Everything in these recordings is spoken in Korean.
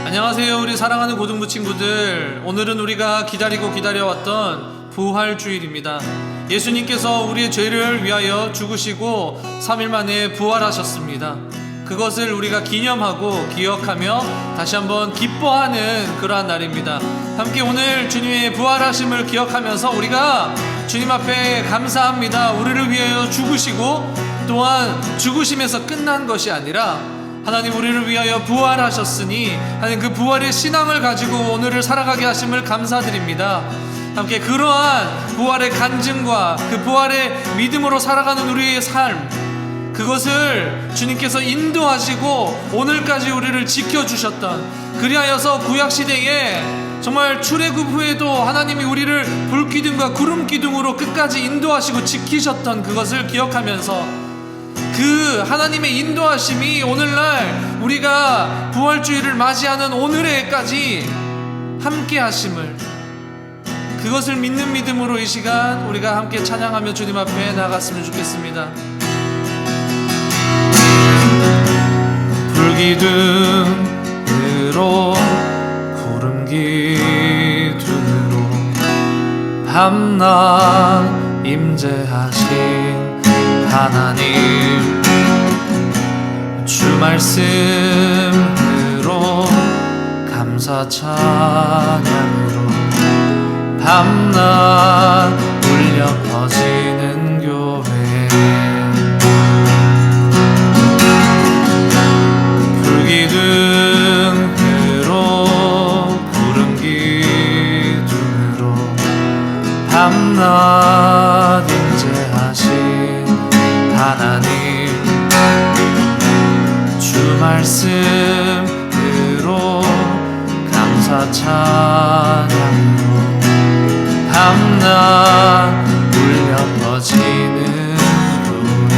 안녕하세요, 우리 사랑하는 고등부 친구들. 오늘은 우리가 기다려왔던 부활주일입니다. 예수님께서 우리의 죄를 위하여 죽으시고 3일 만에 부활하셨습니다. 그것을 우리가 기념하고 기억하며 다시 한번 기뻐하는 그러한 날입니다. 함께 오늘 주님의 부활하심을 기억하면서 우리가 주님 앞에 감사합니다. 우리를 위하여 죽으시고 또한 죽으심에서 끝난 것이 아니라 하나님 우리를 위하여 부활하셨으니 하나님 그 부활의 신앙을 가지고 오늘을 살아가게 하심을 감사드립니다. 함께 그러한 부활의 간증과 그 부활의 믿음으로 살아가는 우리의 삶, 그것을 주님께서 인도하시고 오늘까지 우리를 지켜주셨던, 그리하여서 구약시대에 정말 출애굽 후에도 하나님이 우리를 불기둥과 구름기둥으로 끝까지 인도하시고 지키셨던 그것을 기억하면서 그 하나님의 인도하심이 오늘날 우리가 부활주일을 맞이하는 오늘에까지 함께 하심을, 그것을 믿는 믿음으로 이 시간 우리가 함께 찬양하며 주님 앞에 나갔으면 좋겠습니다. 불기둥으로 구름기둥으로 밤낮 임재하신 하나님, 주 말씀으로 감사 찬양으로 밤낮 울려 퍼지는 교회, 불기둥으로 구름기둥으로 밤낮 임재하신 하나님, 주 말씀으로 감사 찬양으로 밤낮 울려 퍼지는 교회,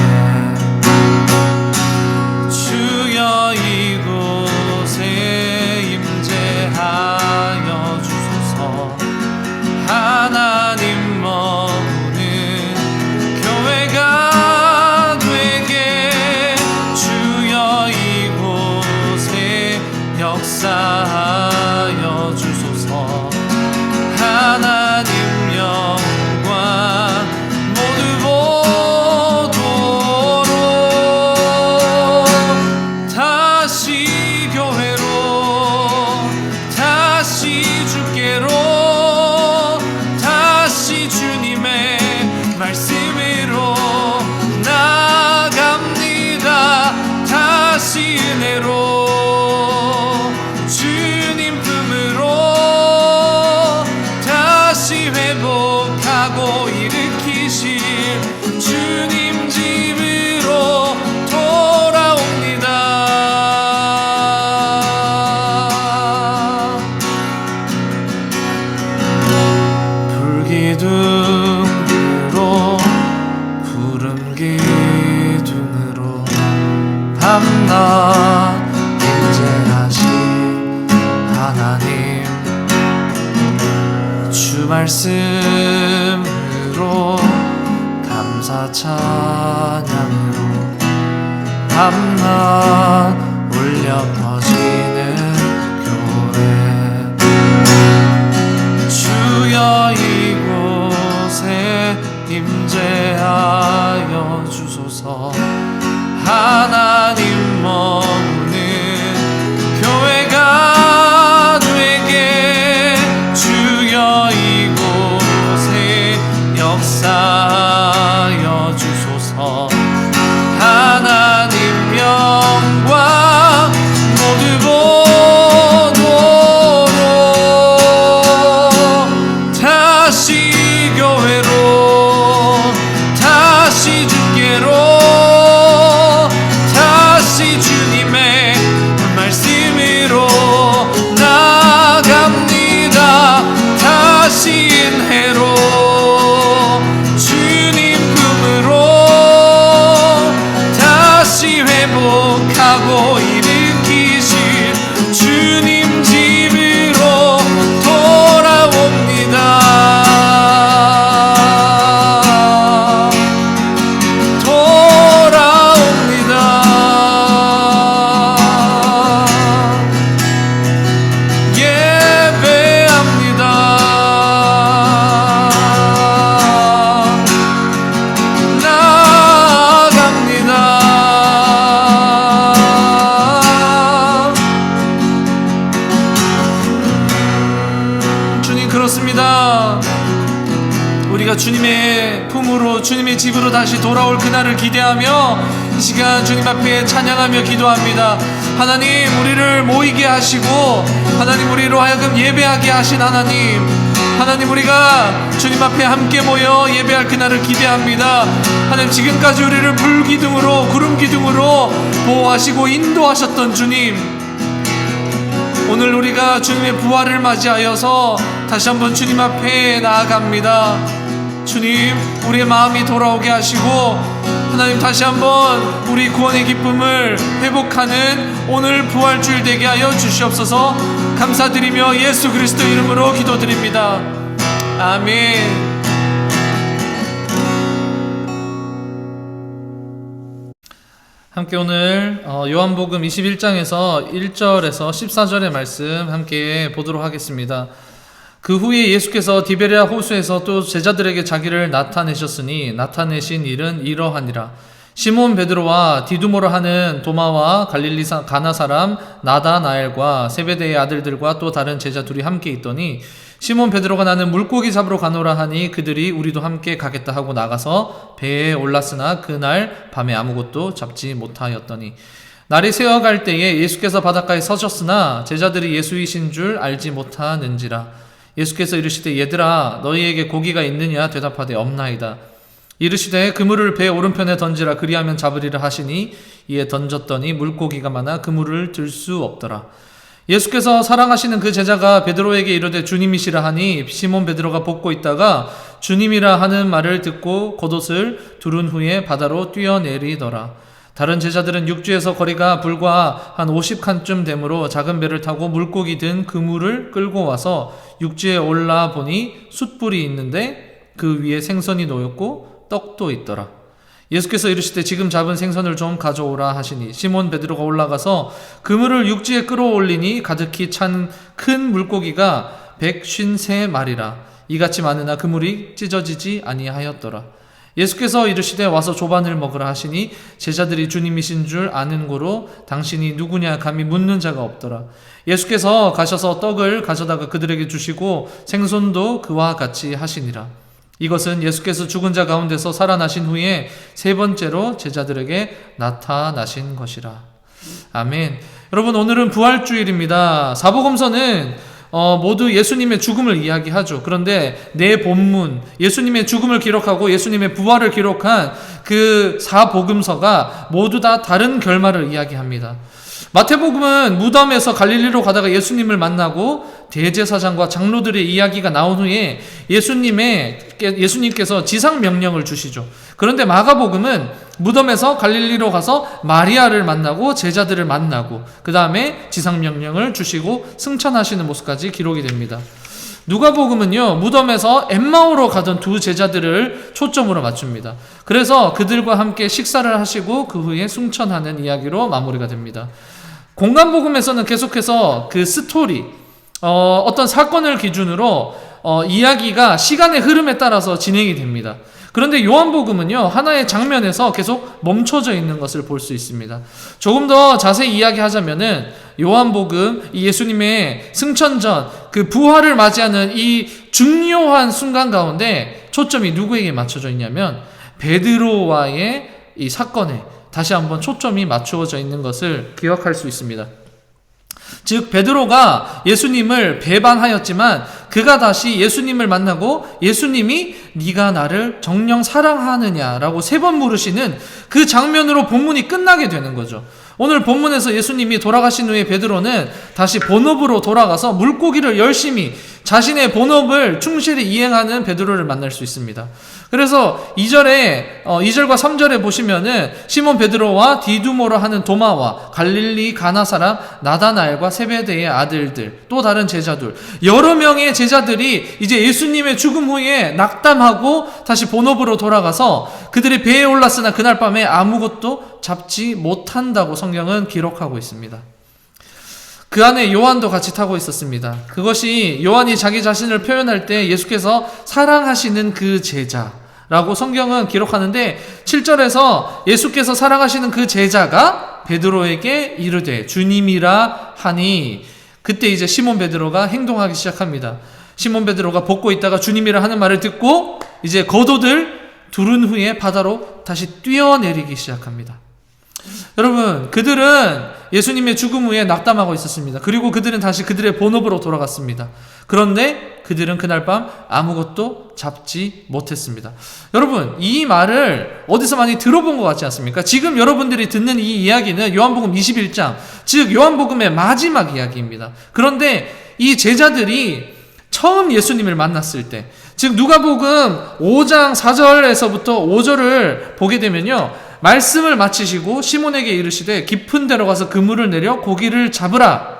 주여 이곳에 임재하여 주소서. 하나님 머무는 교회가 되게 주여 이곳에 역사하여 주소서. 하나님 영광 모두 보도록 다시 교회로, 다시 주께로, 다시 주님의 말씀으로 나아갑니다. 다시 은혜로 주님 품으로 다시 회복하고 일으키실 주님 집으로 돌아옵니다. 불기둥으로 구름기둥으로 밤낮 임재하신 하나님, 주 말씀으로 감사 찬양으로 밤낮 울려 퍼지는 교회, 주여 이곳에 임재하여 주소서. 하나님 머무는 교회가 되게 주여 이곳에 역사하여 주소서. 하나님 영광 우리가 주님의 품으로 주님의 집으로 다시 돌아올 그날을 기대하며 이 시간 주님 앞에 찬양하며 기도합니다. 하나님, 우리를 모이게 하시고 하나님, 우리로 하여금 예배하게 하신 하나님, 우리가 주님 앞에 함께 모여 예배할 그날을 기대합니다. 하나님, 지금까지 우리를 불기둥으로 구름기둥으로 보호하시고 인도하셨던 주님, 오늘 우리가 주님의 부활을 맞이하여서 다시 한번 주님 앞에 나아갑니다. 주님, 우리의 마음이 돌아오게 하시고 하나님, 다시 한번 우리 구원의 기쁨을 회복하는 오늘 부활주일 되게 하여 주시옵소서. 감사드리며 예수 그리스도 이름으로 기도드립니다. 아멘. 함께 오늘 요한복음 21장에서 1절에서 14절의 말씀 함께 보도록 하겠습니다. 그 후에 예수께서 디베랴 호수에서 또 제자들에게 자기를 나타내셨으니 나타내신 일은 이러하니라. 시몬 베드로와 디두모라 하는 도마와 갈릴리 가나 사람 나다나엘과 세베대의 아들들과 또 다른 제자 둘이 함께 있더니 시몬 베드로가 나는 물고기 잡으러 가노라 하니 그들이 우리도 함께 가겠다 하고 나가서 배에 올랐으나 그날 밤에 아무것도 잡지 못하였더니 날이 새어갈 때에 예수께서 바닷가에 서셨으나 제자들이 예수이신 줄 알지 못하는지라. 예수께서 이르시되 얘들아 너희에게 고기가 있느냐 대답하되 없나이다. 이르시되 그물을 배 오른편에 던지라 그리하면 잡으리라 하시니 이에 던졌더니 물고기가 많아 그물을 들 수 없더라. 예수께서 사랑하시는 그 제자가 베드로에게 이르되 주님이시라 하니 시몬 베드로가 벗고 있다가 주님이라 하는 말을 듣고 겉옷을 두른 후에 바다로 뛰어내리더라. 다른 제자들은 육지에서 거리가 불과 한 50칸쯤 되므로 작은 배를 타고 물고기 든 그물을 끌고 와서 육지에 올라 보니 숯불이 있는데 그 위에 생선이 놓였고 떡도 있더라. 예수께서 이르시되 지금 잡은 생선을 좀 가져오라 하시니 시몬 베드로가 올라가서 그물을 육지에 끌어올리니 가득히 찬 큰 물고기가 153마리라. 이같이 많으나 그물이 찢어지지 아니하였더라. 예수께서 이르시되 와서 조반을 먹으라 하시니 제자들이 주님이신 줄 아는 고로 당신이 누구냐 감히 묻는 자가 없더라. 예수께서 가셔서 떡을 가져다가 그들에게 주시고 생선도 그와 같이 하시니라. 이것은 예수께서 죽은 자 가운데서 살아나신 후에 세 번째로 제자들에게 나타나신 것이라. 아멘. 여러분, 오늘은 부활주일입니다. 사복음서는 모두 예수님의 죽음을 이야기하죠. 그런데 내 본문, 예수님의 죽음을 기록하고 예수님의 부활을 기록한 그 사복음서가 모두 다 다른 결말을 이야기합니다. 마태복음은 무덤에서 갈릴리로 가다가 예수님을 만나고 대제사장과 장로들의 이야기가 나온 후에 예수님께서 지상 명령을 주시죠. 그런데 마가복음은 무덤에서 갈릴리로 가서 마리아를 만나고 제자들을 만나고 그 다음에 지상 명령을 주시고 승천하시는 모습까지 기록이 됩니다. 누가복음은요, 무덤에서 엠마오로 가던 두 제자들을 초점으로 맞춥니다. 그래서 그들과 함께 식사를 하시고 그 후에 승천하는 이야기로 마무리가 됩니다. 공간복음에서는 계속해서 그 스토리, 어떤 사건을 기준으로 이야기가 시간의 흐름에 따라서 진행이 됩니다. 그런데 요한복음은요, 하나의 장면에서 계속 멈춰져 있는 것을 볼 수 있습니다. 조금 더 자세히 이야기하자면은 요한복음, 이 예수님의 승천 전, 그 부활을 맞이하는 이 중요한 순간 가운데 초점이 누구에게 맞춰져 있냐면 베드로와의 이 사건에 다시 한번 초점이 맞추어져 있는 것을 기억할 수 있습니다. 즉 베드로가 예수님을 배반하였지만 그가 다시 예수님을 만나고 예수님이 네가 나를 정녕 사랑하느냐라고 3번 물으시는 그 장면으로 본문이 끝나게 되는 거죠. 오늘 본문에서 예수님이 돌아가신 후에 베드로는 다시 본업으로 돌아가서 물고기를 열심히 자신의 본업을 충실히 이행하는 베드로를 만날 수 있습니다. 그래서 2절과 3절에 보시면은 시몬 베드로와 디두모라 하는 도마와 갈릴리 가나 사람 나다나엘과 세베대의 아들들 또 다른 제자들 여러 명의 제자들이 이제 예수님의 죽음 후에 낙담하고 다시 본업으로 돌아가서 그들이 배에 올랐으나 그날 밤에 아무것도 잡지 못한다고 성경은 기록하고 있습니다. 그 안에 요한도 같이 타고 있었습니다. 그것이 요한이 자기 자신을 표현할 때 예수께서 사랑하시는 그 제자라고 성경은 기록하는데 7절에서 예수께서 사랑하시는 그 제자가 베드로에게 이르되 주님이라 하니 그때 이제 시몬 베드로가 행동하기 시작합니다. 시몬 베드로가 벗고 있다가 주님이라 하는 말을 듣고 이제 겉옷을 두른 후에 바다로 다시 뛰어내리기 시작합니다. 여러분, 그들은 예수님의 죽음 후에 낙담하고 있었습니다. 그리고 그들은 다시 그들의 본업으로 돌아갔습니다. 그런데 그들은 그날 밤 아무것도 잡지 못했습니다. 여러분, 이 말을 어디서 많이 들어본 것 같지 않습니까? 지금 여러분들이 듣는 이 이야기는 요한복음 21장, 즉 요한복음의 마지막 이야기입니다. 그런데 이 제자들이 처음 예수님을 만났을 때, 즉 누가복음 5장 4절에서부터 5절을 보게 되면요, 말씀을 마치시고 시몬에게 이르시되 깊은 데로 가서 그물을 내려 고기를 잡으라.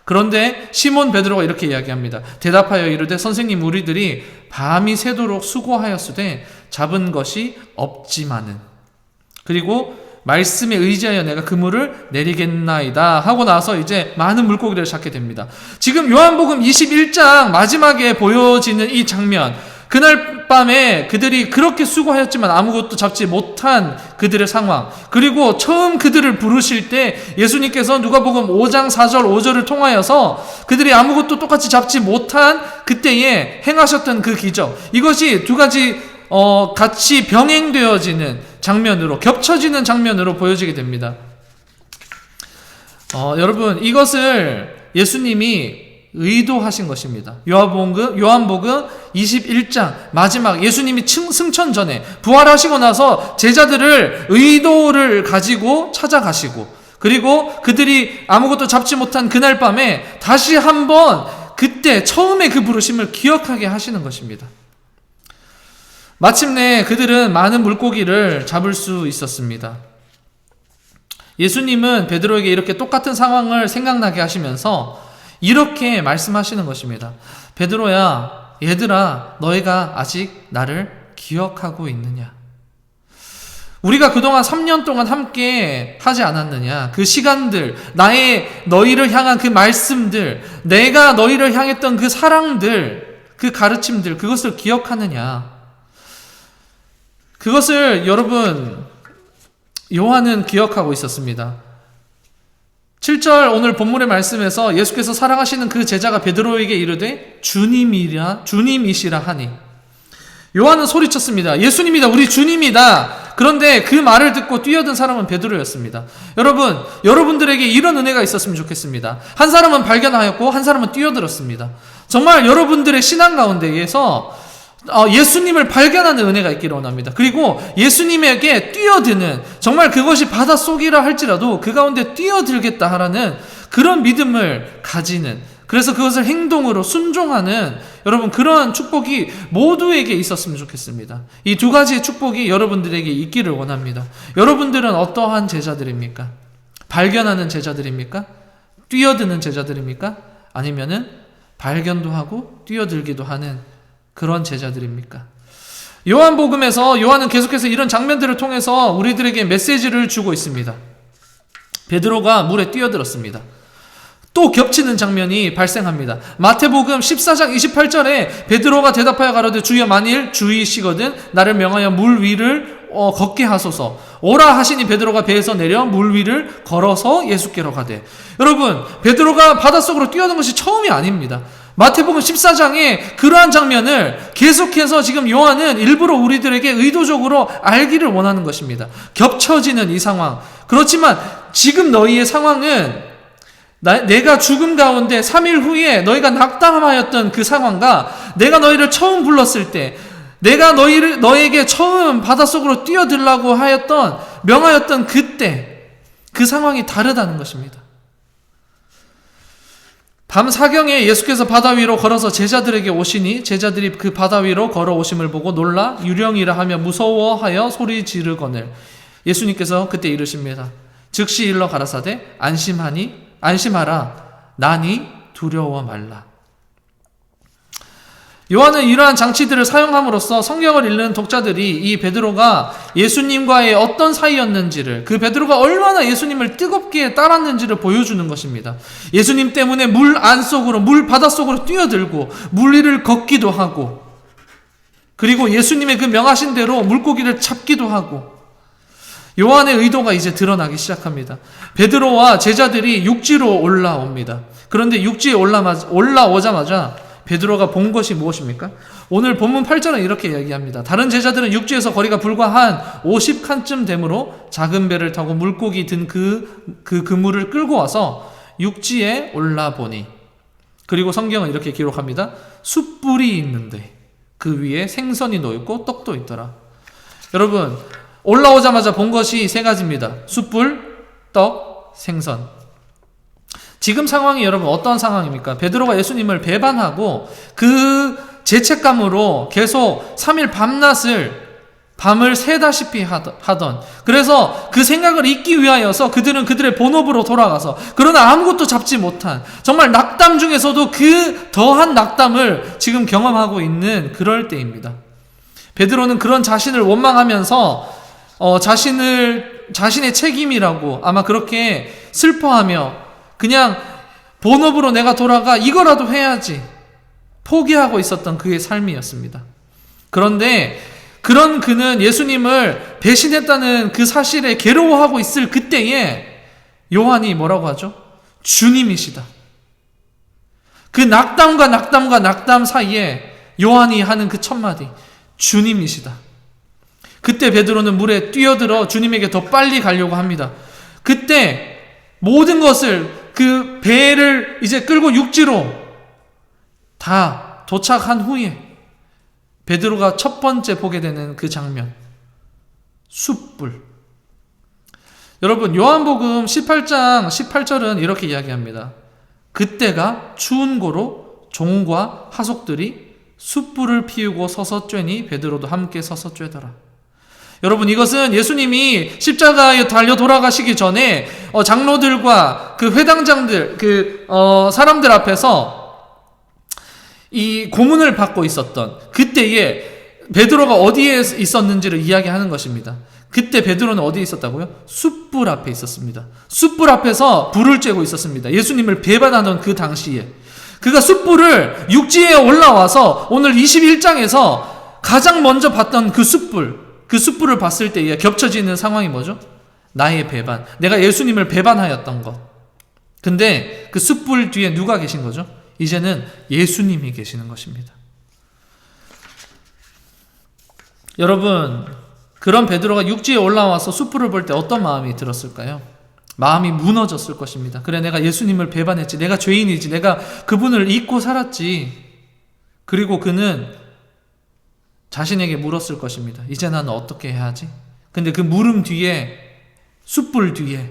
그런데 시몬 베드로가 이렇게 이야기합니다. 대답하여 이르되 선생님, 우리들이 밤이 새도록 수고하였으되 잡은 것이 없지만은. 그리고 말씀에 의지하여 내가 그물을 내리겠나이다 하고 나서 이제 많은 물고기를 잡게 됩니다. 지금 요한복음 21장 마지막에 보여지는 이 장면, 그날 밤에 그들이 그렇게 수고하였지만 아무것도 잡지 못한 그들의 상황, 그리고 처음 그들을 부르실 때 예수님께서 누가복음 5장 4절 5절을 통하여서 그들이 아무것도 똑같이 잡지 못한 그때에 행하셨던 그 기적, 이것이 두 가지 같이 병행되어지는 장면으로, 겹쳐지는 장면으로 보여지게 됩니다. 여러분, 이것을 예수님이 의도하신 것입니다. 요한복음 21장 마지막, 예수님이 승천 전에 부활하시고 나서 제자들을 의도를 가지고 찾아가시고, 그리고 그들이 아무것도 잡지 못한 그날 밤에 다시 한번 그때 처음에 그 부르심을 기억하게 하시는 것입니다. 마침내 그들은 많은 물고기를 잡을 수 있었습니다. 예수님은 베드로에게 이렇게 똑같은 상황을 생각나게 하시면서 이렇게 말씀하시는 것입니다. 베드로야, 얘들아, 너희가 아직 나를 기억하고 있느냐? 우리가 그동안 3년 동안 함께 하지 않았느냐? 그 시간들, 너희를 향한 그 말씀들, 내가 너희를 향했던 그 사랑들, 그 가르침들, 그것을 기억하느냐? 그것을 여러분, 요한은 기억하고 있었습니다. 7절 오늘 본문의 말씀에서 예수께서 사랑하시는 그 제자가 베드로에게 이르되 주님이시라 하니, 요한은 소리쳤습니다. 예수님이다, 우리 주님이다. 그런데 그 말을 듣고 뛰어든 사람은 베드로였습니다. 여러분들에게 이런 은혜가 있었으면 좋겠습니다. 한 사람은 발견하였고 한 사람은 뛰어들었습니다. 정말 여러분들의 신앙 가운데에서 예수님을 발견하는 은혜가 있기를 원합니다. 그리고 예수님에게 뛰어드는, 정말 그것이 바닷속이라 할지라도 그 가운데 뛰어들겠다 하라는 그런 믿음을 가지는, 그래서 그것을 행동으로 순종하는 여러분, 그러한 축복이 모두에게 있었으면 좋겠습니다. 이 두 가지의 축복이 여러분들에게 있기를 원합니다. 여러분들은 어떠한 제자들입니까? 발견하는 제자들입니까? 뛰어드는 제자들입니까? 아니면은 발견도 하고 뛰어들기도 하는 그런 제자들입니까? 요한복음에서 요한은 계속해서 이런 장면들을 통해서 우리들에게 메시지를 주고 있습니다. 베드로가 물에 뛰어들었습니다. 또 겹치는 장면이 발생합니다. 마태복음 14장 28절에 베드로가 대답하여 가로되 주여, 만일 주이시거든 나를 명하여 물 위를 걷게 하소서. 오라 하시니 베드로가 배에서 내려 물 위를 걸어서 예수께로 가되. 여러분, 베드로가 바닷속으로 뛰어든 것이 처음이 아닙니다. 마태복음 14장에 그러한 장면을 계속해서 지금 요한은 일부러 우리들에게 의도적으로 알기를 원하는 것입니다. 겹쳐지는 이 상황. 그렇지만 지금 너희의 상황은 내가 죽음 가운데 3일 후에 너희가 낙담하였던 그 상황과 내가 너희를 처음 불렀을 때, 내가 너에게 처음 바닷속으로 뛰어들라고 명하였던 그때, 그 상황이 다르다는 것입니다. 밤 사경에 예수께서 바다 위로 걸어서 제자들에게 오시니 제자들이 그 바다 위로 걸어오심을 보고 놀라 유령이라 하며 무서워하여 소리 지르거늘 예수님께서 그때 이르십니다. 즉시 일러 가라사대 안심하라, 나니 두려워 말라. 요한은 이러한 장치들을 사용함으로써 성경을 읽는 독자들이 이 베드로가 예수님과의 어떤 사이였는지를, 그 베드로가 얼마나 예수님을 뜨겁게 따랐는지를 보여주는 것입니다. 예수님 때문에 물 바닷속으로 뛰어들고 물 위를 걷기도 하고, 그리고 예수님의 그 명하신 대로 물고기를 잡기도 하고, 요한의 의도가 이제 드러나기 시작합니다. 베드로와 제자들이 육지로 올라옵니다. 그런데 육지에 올라오자마자 베드로가 본 것이 무엇입니까? 오늘 본문 8절은 이렇게 이야기합니다. 다른 제자들은 육지에서 거리가 불과 한 50칸쯤 되므로 작은 배를 타고 물고기 든 그 그물을 끌고 와서 육지에 올라보니, 그리고 성경은 이렇게 기록합니다. 숯불이 있는데 그 위에 생선이 놓였고 떡도 있더라. 여러분, 올라오자마자 본 것이 세 가지입니다. 숯불, 떡, 생선. 지금 상황이 여러분 어떤 상황입니까? 베드로가 예수님을 배반하고 그 죄책감으로 계속 3일 밤을 새다시피 하던, 그래서 그 생각을 잊기 위하여서 그들은 그들의 본업으로 돌아가서, 그러나 아무것도 잡지 못한, 정말 낙담 중에서도 그 더한 낙담을 지금 경험하고 있는 그럴 때입니다. 베드로는 그런 자신을 원망하면서 자신의 책임이라고 아마 그렇게 슬퍼하며 그냥 본업으로 내가 돌아가 이거라도 해야지 포기하고 있었던 그의 삶이었습니다. 그런데 그런 그는 예수님을 배신했다는 그 사실에 괴로워하고 있을 그때에 요한이 뭐라고 하죠? 주님이시다. 그 낙담 사이에 요한이 하는 그 첫마디, 주님이시다. 그때 베드로는 물에 뛰어들어 주님에게 더 빨리 가려고 합니다. 그때 모든 것을, 그 배를 이제 끌고 육지로 다 도착한 후에 베드로가 첫 번째 보게 되는 그 장면, 숯불. 여러분, 요한복음 18장 18절은 이렇게 이야기합니다. 그때가 추운 고로 종과 하속들이 숯불을 피우고 서서 쬐니 베드로도 함께 서서 쬐더라. 여러분, 이것은 예수님이 십자가에 달려 돌아가시기 전에 장로들과 그 회당장들, 사람들 앞에서 이 고문을 받고 있었던 그때에 베드로가 어디에 있었는지를 이야기하는 것입니다. 그때 베드로는 어디에 있었다고요? 숯불 앞에 있었습니다. 숯불 앞에서 불을 쬐고 있었습니다. 예수님을 배반하던 그 당시에 그가 숯불을 육지에 올라와서 오늘 21장에서 가장 먼저 봤던 그 숯불을 봤을 때에 겹쳐지는 상황이 뭐죠? 나의 배반, 내가 예수님을 배반하였던 것. 근데 그 숯불 뒤에 누가 계신 거죠? 이제는 예수님이 계시는 것입니다. 여러분, 그런 베드로가 육지에 올라와서 숯불을 볼 때 어떤 마음이 들었을까요? 마음이 무너졌을 것입니다. 그래, 내가 예수님을 배반했지, 내가 죄인이지, 내가 그분을 잊고 살았지. 그리고 그는 자신에게 물었을 것입니다. 이제 나는 어떻게 해야 하지? 근데 그 물음 뒤에, 숯불 뒤에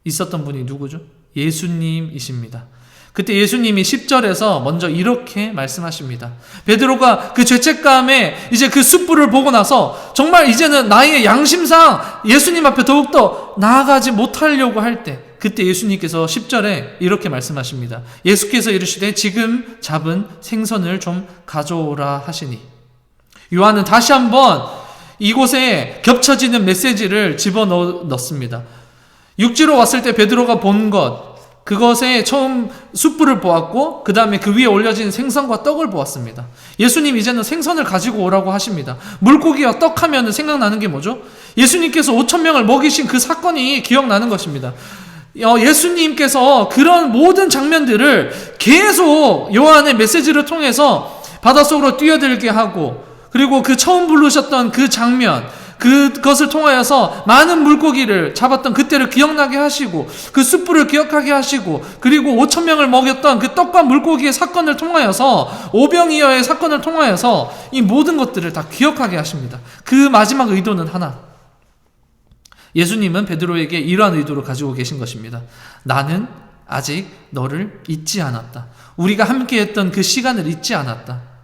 있었던 분이 누구죠? 예수님이십니다. 그때 예수님이 10절에서 먼저 이렇게 말씀하십니다. 베드로가 그 죄책감에 이제 그 숯불을 보고 나서 정말 이제는 나의 양심상 예수님 앞에 더욱더 나아가지 못하려고 할 때, 그때 예수님께서 10절에 이렇게 말씀하십니다. 예수께서 이르시되 지금 잡은 생선을 좀 가져오라 하시니. 요한은 다시 한번 이곳에 겹쳐지는 메시지를 집어넣습니다. 육지로 왔을 때 베드로가 본 것, 그것에 처음 숯불을 보았고 그 다음에 그 위에 올려진 생선과 떡을 보았습니다. 예수님 이제는 생선을 가지고 오라고 하십니다. 물고기와 떡 하면 생각나는 게 뭐죠? 예수님께서 5,000명을 먹이신 그 사건이 기억나는 것입니다. 예수님께서 그런 모든 장면들을 계속 요한의 메시지를 통해서 바닷속으로 뛰어들게 하고, 그리고 그 처음 부르셨던 그 장면, 그것을 통하여서 많은 물고기를 잡았던 그때를 기억나게 하시고, 그 숯불을 기억하게 하시고, 그리고 5,000명을 먹였던 그 떡과 물고기의 사건을 통하여서, 오병이어의 사건을 통하여서 이 모든 것들을 다 기억하게 하십니다. 그 마지막 의도는 하나, 예수님은 베드로에게 이러한 의도를 가지고 계신 것입니다. 나는 아직 너를 잊지 않았다. 우리가 함께했던 그 시간을 잊지 않았다.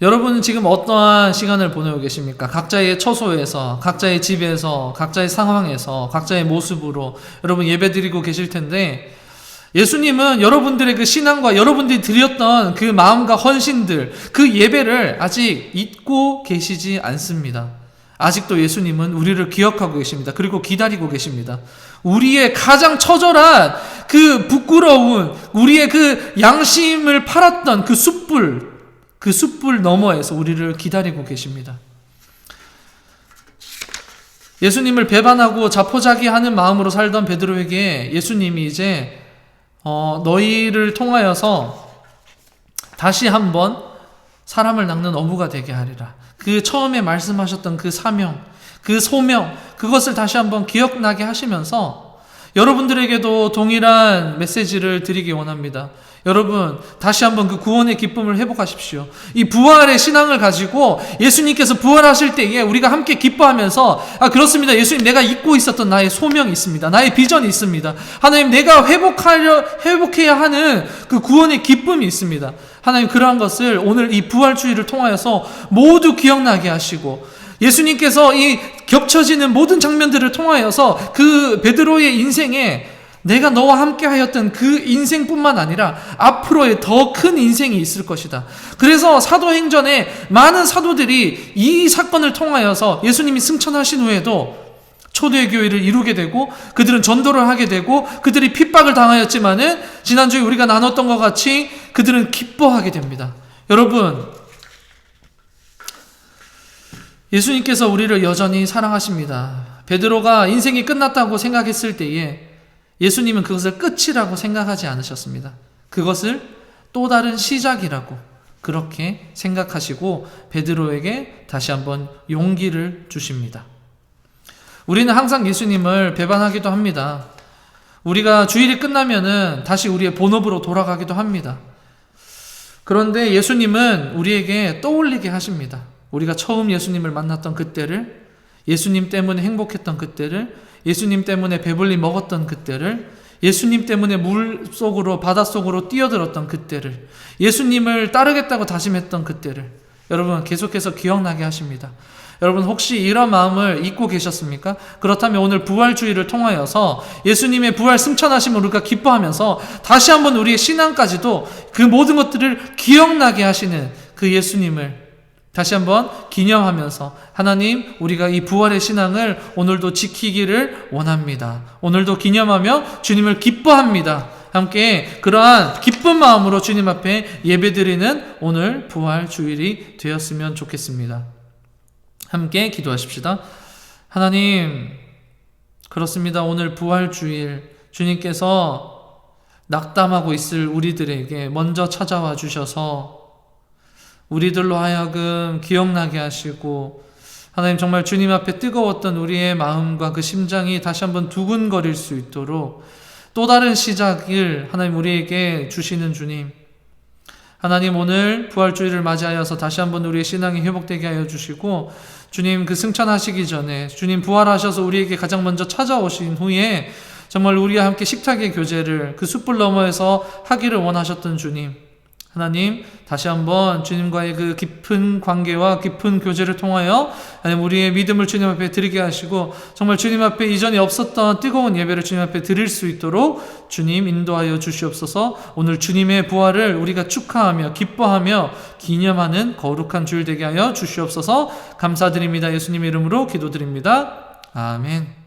여러분은 지금 어떠한 시간을 보내고 계십니까? 각자의 처소에서, 각자의 집에서, 각자의 상황에서, 각자의 모습으로 여러분 예배드리고 계실 텐데, 예수님은 여러분들의 그 신앙과 여러분들이 드렸던 그 마음과 헌신들, 그 예배를 아직 잊고 계시지 않습니다. 아직도 예수님은 우리를 기억하고 계십니다. 그리고 기다리고 계십니다. 우리의 가장 처절한 그 부끄러운, 우리의 그 양심을 팔았던 그 숯불 너머에서 우리를 기다리고 계십니다. 예수님을 배반하고 자포자기하는 마음으로 살던 베드로에게 예수님이 이제 너희를 통하여서 다시 한번 사람을 낚는 어부가 되게 하리라. 그 처음에 말씀하셨던 그 사명, 그 소명, 그것을 다시 한번 기억나게 하시면서 여러분들에게도 동일한 메시지를 드리기 원합니다. 여러분, 다시 한번 그 구원의 기쁨을 회복하십시오. 이 부활의 신앙을 가지고 예수님께서 부활하실 때에 우리가 함께 기뻐하면서, 그렇습니다. 예수님, 내가 잊고 있었던 나의 소명이 있습니다. 나의 비전이 있습니다. 하나님, 내가 회복해야 하는 그 구원의 기쁨이 있습니다. 하나님, 그러한 것을 오늘 이 부활주의를 통하여서 모두 기억나게 하시고, 예수님께서 이 겹쳐지는 모든 장면들을 통하여서 그 베드로의 인생에 내가 너와 함께 하였던 그 인생뿐만 아니라 앞으로의 더 큰 인생이 있을 것이다. 그래서 사도행전에 많은 사도들이 이 사건을 통하여서 예수님이 승천하신 후에도 초대의 교회를 이루게 되고 그들은 전도를 하게 되고 그들이 핍박을 당하였지만은 지난주에 우리가 나눴던 것 같이 그들은 기뻐하게 됩니다. 여러분, 예수님께서 우리를 여전히 사랑하십니다. 베드로가 인생이 끝났다고 생각했을 때에 예수님은 그것을 끝이라고 생각하지 않으셨습니다. 그것을 또 다른 시작이라고 그렇게 생각하시고 베드로에게 다시 한번 용기를 주십니다. 우리는 항상 예수님을 배반하기도 합니다. 우리가 주일이 끝나면은 다시 우리의 본업으로 돌아가기도 합니다. 그런데 예수님은 우리에게 떠올리게 하십니다. 우리가 처음 예수님을 만났던 그때를, 예수님 때문에 행복했던 그때를, 예수님 때문에 배불리 먹었던 그때를, 예수님 때문에 물 속으로, 바닷속으로 뛰어들었던 그때를, 예수님을 따르겠다고 다짐했던 그때를 여러분 계속해서 기억나게 하십니다. 여러분, 혹시 이런 마음을 잊고 계셨습니까? 그렇다면 오늘 부활주의를 통하여서 예수님의 부활 승천하심을 우리가 기뻐하면서 다시 한번 우리의 신앙까지도 그 모든 것들을 기억나게 하시는 그 예수님을 다시 한번 기념하면서 하나님, 우리가 이 부활의 신앙을 오늘도 지키기를 원합니다. 오늘도 기념하며 주님을 기뻐합니다. 함께 그러한 기쁜 마음으로 주님 앞에 예배드리는 오늘 부활 주일이 되었으면 좋겠습니다. 함께 기도하십시다. 하나님, 그렇습니다. 오늘 부활 주일 주님께서 낙담하고 있을 우리들에게 먼저 찾아와 주셔서 우리들로 하여금 기억나게 하시고, 하나님 정말 주님 앞에 뜨거웠던 우리의 마음과 그 심장이 다시 한번 두근거릴 수 있도록 또 다른 시작을 하나님 우리에게 주시는 주님, 하나님 오늘 부활주의를 맞이하여서 다시 한번 우리의 신앙이 회복되게 하여 주시고, 주님 그 승천하시기 전에 주님 부활하셔서 우리에게 가장 먼저 찾아오신 후에 정말 우리와 함께 식탁의 교제를 그 숯불 너머에서 하기를 원하셨던 주님, 하나님 다시 한번 주님과의 그 깊은 관계와 깊은 교제를 통하여 하나님 우리의 믿음을 주님 앞에 드리게 하시고 정말 주님 앞에 이전에 없었던 뜨거운 예배를 주님 앞에 드릴 수 있도록 주님 인도하여 주시옵소서. 오늘 주님의 부활을 우리가 축하하며 기뻐하며 기념하는 거룩한 주일 되게 하여 주시옵소서. 감사드립니다. 예수님의 이름으로 기도드립니다. 아멘.